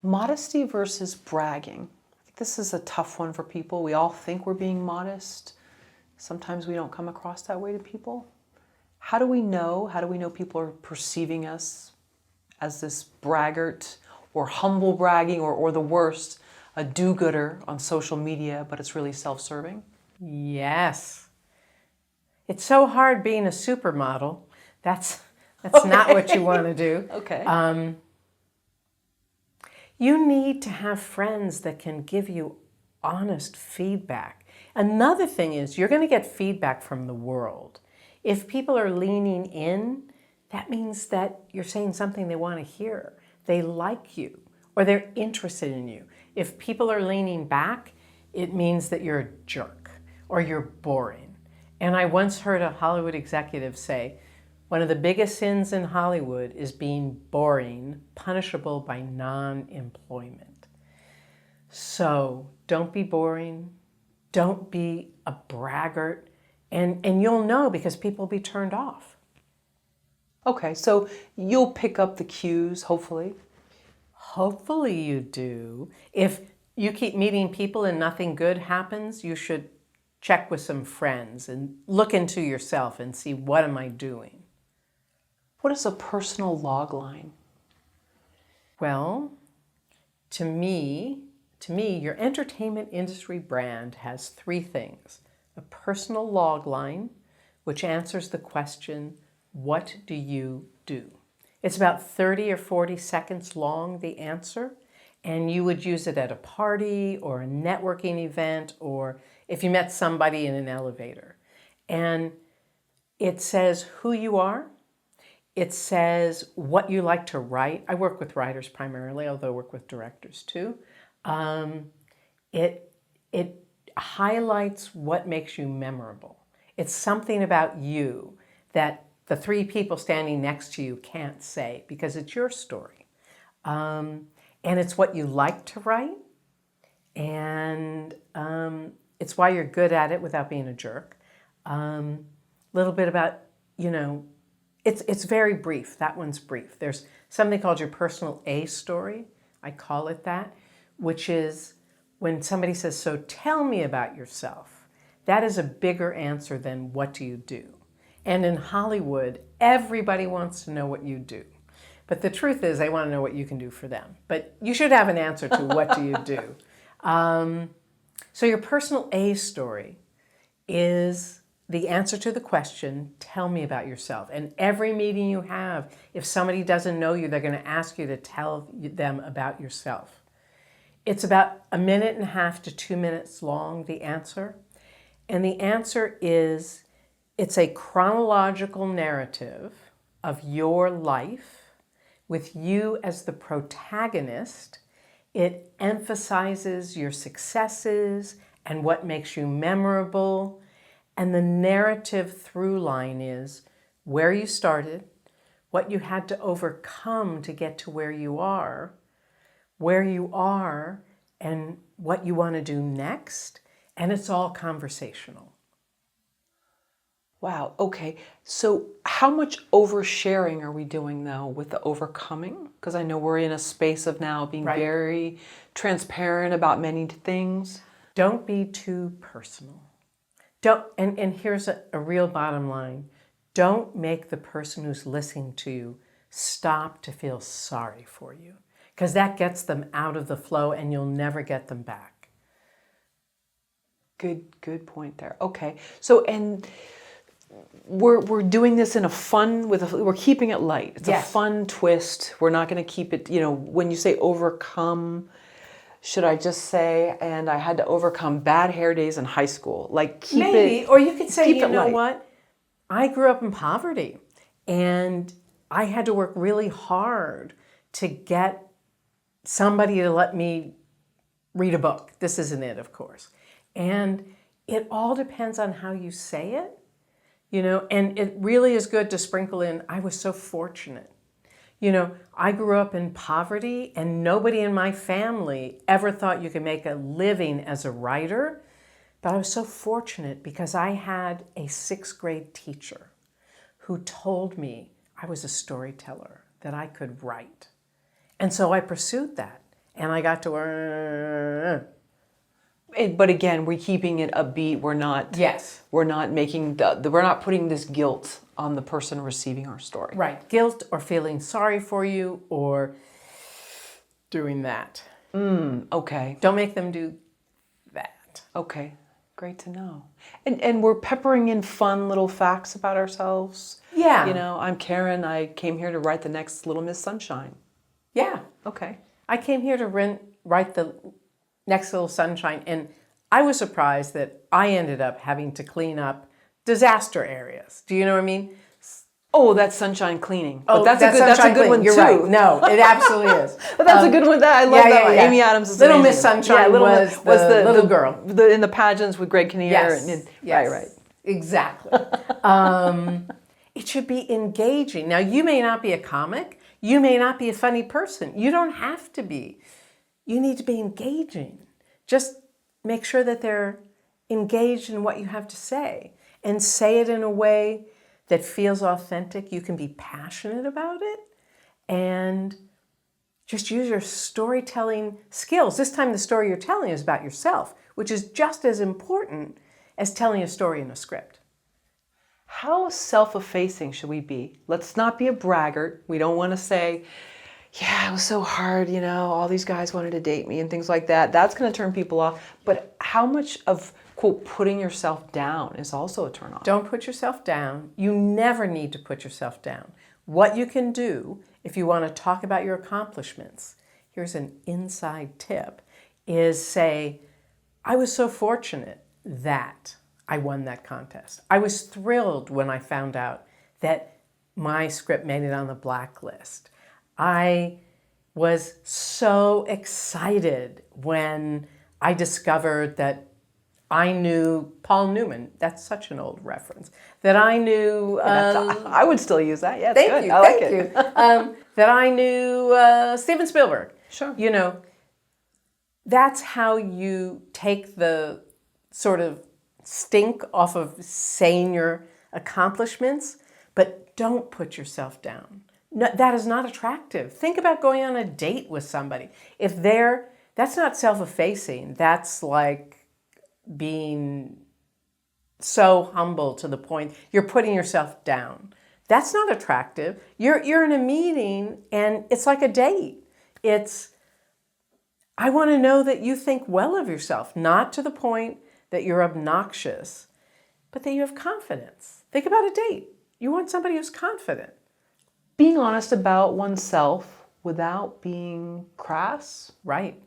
Modesty versus bragging. I think this is a tough one for people. We all think we're being modest. Sometimes we don't come across that way to people. How do we know? How do we know people are perceiving us as this braggart or humble bragging or the worst, a do-gooder on social media, but it's really self-serving? Yes. It's so hard being a supermodel. That's Okay. not what you want to do. Okay. You need to have friends that can give you honest feedback. Another thing is you're going to get feedback from the world. If people are leaning in, that means that you're saying something they want to hear. They like you or they're interested in you. If people are leaning back, it means that you're a jerk or you're boring. And I once heard a Hollywood executive say, one of the biggest sins in Hollywood is being boring, punishable by non-employment. So don't be boring. Don't be a braggart. And you'll know because people will be turned off. Okay, so you'll pick up the cues, hopefully. Hopefully you do. If you keep meeting people and nothing good happens, you should check with some friends and look into yourself and see, what am I doing? What is a personal log line? Well, to me, your entertainment industry brand has three things. A personal log line, which answers the question, what do you do? It's about 30 or 40 seconds long, the answer, and you would use it at a party or a networking event or if you met somebody in an elevator. And it says who you are. It says what you like to write. I work with writers primarily, although I work with directors too. It highlights what makes you memorable. It's something about you that the three people standing next to you can't say because it's your story. And it's what you like to write. And it's why you're good at it without being a jerk. A little bit about, it's very brief. That one's brief. There's something called your personal A story. I call it that, which is when somebody says, so tell me about yourself. That is a bigger answer than what do you do? And in Hollywood, everybody wants to know what you do. But the truth is they want to know what you can do for them. But you should have an answer to what do you do. So your personal A story is the answer to the question, tell me about yourself. And every meeting you have, if somebody doesn't know you, they're going to ask you to tell them about yourself. It's about 1.5 minutes to 2 minutes long, the answer. And the answer is, it's a chronological narrative of your life with you as the protagonist. It emphasizes your successes and what makes you memorable. And the narrative through line is where you started, what you had to overcome to get to where you are, and what you want to do next. And it's all conversational. Wow, okay. So how much oversharing are we doing though with the overcoming? Because I know we're in a space of now being very transparent about many things. Don't be too personal. And here's a real bottom line. Don't make the person who's listening to you stop to feel sorry for you, because that gets them out of the flow and you'll never get them back. Good point there. Okay. So, and we're doing this in a fun, we're keeping it light. It's a fun twist. We're not going to keep it, when you say overcome, should I just say, and I had to overcome bad hair days in high school? Like keep Maybe, it, or you could say, you know light. what? I grew up in poverty and I had to work really hard to get somebody to let me read a book. This isn't it, of course. And it all depends on how you say it, and it really is good to sprinkle in, I was so fortunate. I grew up in poverty and nobody in my family ever thought you could make a living as a writer. But I was so fortunate because I had a 6th grade teacher who told me I was a storyteller, that I could write. And so I pursued that. and I got to But again, we're keeping it upbeat. We're not. yes. We're not making we're not putting this guilt on the person receiving our story. Right. Guilt or feeling sorry for you or doing that. Okay. Don't make them do that. Okay. Great to know. And we're peppering in fun little facts about ourselves. Yeah. You know, I'm Karen. I came here to write the next Little Miss Sunshine. Yeah. Okay. I came here to write the next Little Sunshine, and I was surprised that I ended up having to clean up disaster areas. Do you know what I mean? Oh, that's sunshine cleaning. Oh, But that's a good one You're too. right. No, it absolutely is. But that's a good one. I love that one. yeah. Amy Adams is Little amazing. Miss Sunshine was the little girl. In the pageants with Greg Kinnear. Yes. Yes. Right. Exactly. It should be engaging. Now, you may not be a comic. You may not be a funny person. You don't have to be. You need to be engaging. Just make sure that they're engaged in what you have to say and say it in a way that feels authentic. You can be passionate about it and just use your storytelling skills. This time the story you're telling is about yourself, which is just as important as telling a story in a script. How self-effacing should we be? Let's not be a braggart. We don't want to say, yeah, it was so hard, you know, all these guys wanted to date me and things like that. That's going to turn people off. But how much of, quote, putting yourself down is also a turn off? Don't put yourself down. You never need to put yourself down. What you can do if you want to talk about your accomplishments, here's an inside tip, is say, I was so fortunate that I won that contest. I was thrilled when I found out that my script made it on the blacklist. I was so excited when I discovered that I knew Paul Newman. That's such an old reference. That I knew... I would still use that. Yeah, it's thank good. you, I like thank it. you. That I knew Steven Spielberg. Sure. You know, that's how you take the sort of stink off of saying your accomplishments, but don't put yourself down. No, that is not attractive. Think about going on a date with somebody. That's not self-effacing. That's like being so humble to the point you're putting yourself down. That's not attractive. You're in a meeting and it's like a date. I want to know that you think well of yourself, not to the point that you're obnoxious, but that you have confidence. Think about a date. You want somebody who's confident. Being honest about oneself without being crass. Right.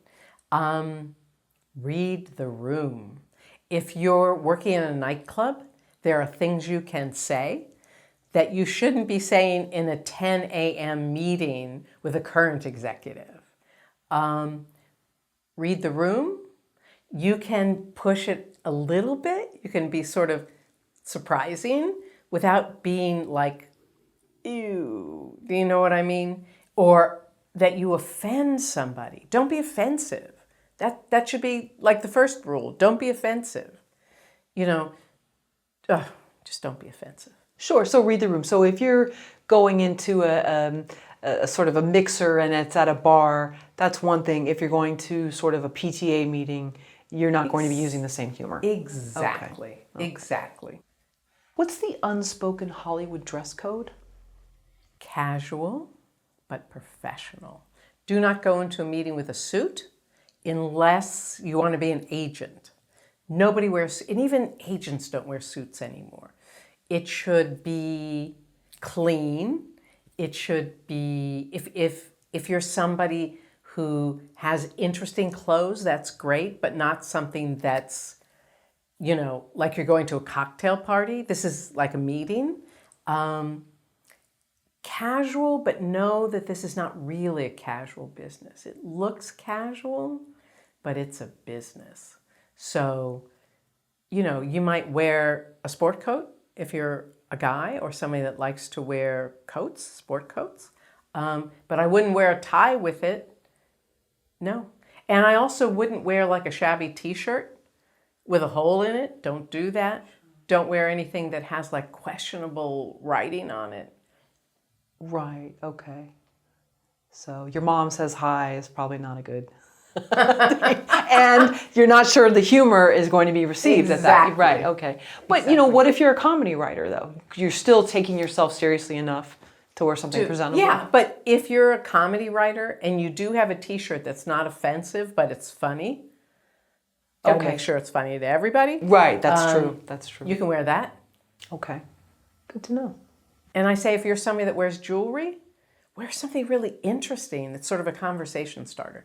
Read the room. If you're working in a nightclub, there are things you can say that you shouldn't be saying in a 10 a.m. meeting with a current executive. Read the room. You can push it a little bit. You can be sort of surprising without being like, ew, do you know what I mean? Or that you offend somebody. Don't be offensive. That should be like the first rule. Don't be offensive. You know, just don't be offensive. Sure. So read the room. So if you're going into a sort of a mixer and it's at a bar, that's one thing. If you're going to sort of a PTA meeting, you're not going to be using the same humor. Exactly. Okay. Exactly. What's the unspoken Hollywood dress code? Casual, but professional. Do not go into a meeting with a suit unless you want to be an agent. Nobody wears, and even agents don't wear suits anymore. It should be clean. It should be, if you're somebody who has interesting clothes, that's great, but not something that's, you know, like you're going to a cocktail party. This is like a meeting. Casual, but know that this is not really a casual business. It looks casual, but it's a business. So, you know, you might wear a sport coat if you're a guy or somebody that likes to wear coats, sport coats. But I wouldn't wear a tie with it. No. And I also wouldn't wear like a shabby t-shirt with a hole in it. Don't do that. Don't wear anything that has like questionable writing on it. Right. Okay. So your mom says hi is probably not a good. and you're not sure the humor is going to be received at that. Exactly. Right, okay. But you know, what if you're a comedy writer though? You're still taking yourself seriously enough to wear something presentable? Yeah, but if you're a comedy writer and you do have a t-shirt that's not offensive, but it's funny, gotta Okay. make sure it's funny to everybody. Right, that's true. That's true. You can wear that. Okay. Good to know. And I say if you're somebody that wears jewelry, wear something really interesting that's sort of a conversation starter.